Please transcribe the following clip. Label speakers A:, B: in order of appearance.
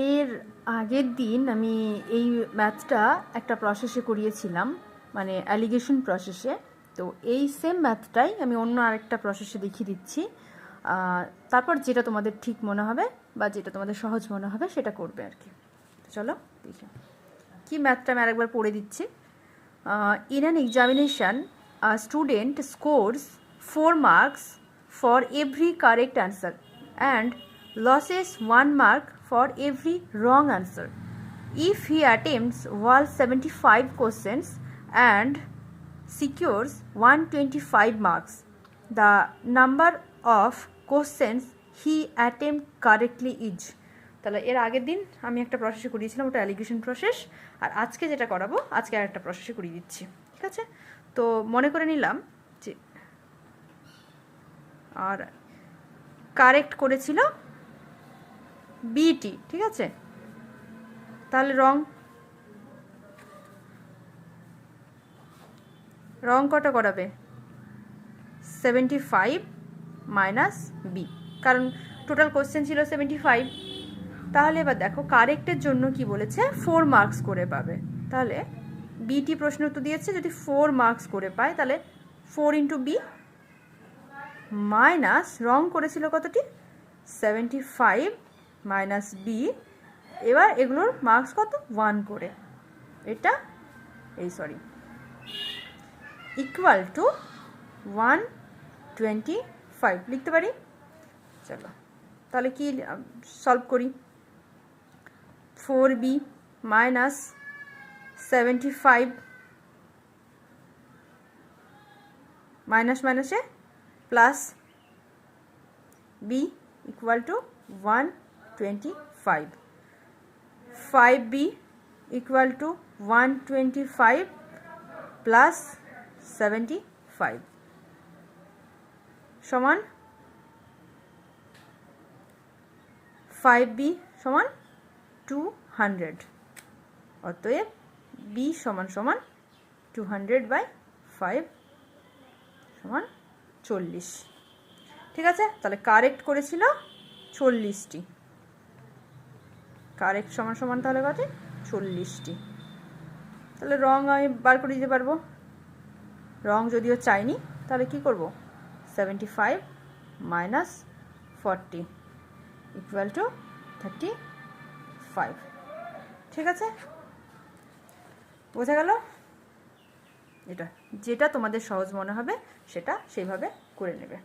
A: এর আগের দিন আমি এই ম্যাথটা একটা প্রসেসে করিয়েছিলাম, মানে অ্যালিগেশন প্রসেসে। তো এই সেম ম্যাথটাই আমি অন্য আরেকটা প্রসেসে দেখিয়ে দিচ্ছি। তারপর যেটা তোমাদের ঠিক মনে হবে বা যেটা তোমাদের সহজ মনে হবে সেটা করবে আর কি। চলো দেখি কি ম্যাথটা আমি আরেকবার পড়ে দিচ্ছি। In an examination a student scores 4 marks for every correct answer and loses 1 mark for every wrong answer. If he attempts all 75 questions and secures 125 marks, the number of questions he attempt correctly is. তাহলে এর আগের দিন আমি একটা প্রসেসে করিয়েছিলাম, ওটা allegation process, আর আজকে যেটা করাবো আজকে আর একটা প্রসেসে করিয়ে দিচ্ছি। ঠিক আছে, তো মনে করে নিলাম যে আর কারেক্ট করেছিল বিটি। ঠিক আছে, তাহলে রং কটা করাবে? 75 মাইনাস বি, কারণ টোটাল কোশ্চেন ছিল 75। তাহলে এবার দেখো কারেক্টের জন্য কি বলেছে, 4 মার্কস করে পাবে। তাহলে বিটি প্রশ্ন উত্তর দিয়েছে, যদি 4 মার্কস করে পায় তাহলে 4 ইন্টু বি মাইনাস রং করেছিল কতটি, 75 মাইনাস বি। এবার এগুলোর মার্কস কত, 1 করে, এটা ইকুয়াল টু 125 লিখতে পারি। চলো তাহলে কি সলভ করি। 4b মাইনাস 75 মাইনাস মাইনাসে plus b equal to 125, 5b equal to 125 plus 75 সমান 5b সমান 200। অতএব b সমান 200/5 সমান 40। ঠিক আছে, তাহলে কারেক্ট করেছিল 40টি, কারেক্ট সমান তাহলে কত, 40টি। তাহলে রং আমি বার করে দিতে পারবো। রং যদিও চাইনি, তাহলে কি করব, 75 মাইনাস 40 ইকুয়াল টু 35। ঠিক আছে, বোঝা গেল? এটা যেটা তোমাদের সহজ মনে হবে সেটা সেইভাবে করে নেবে।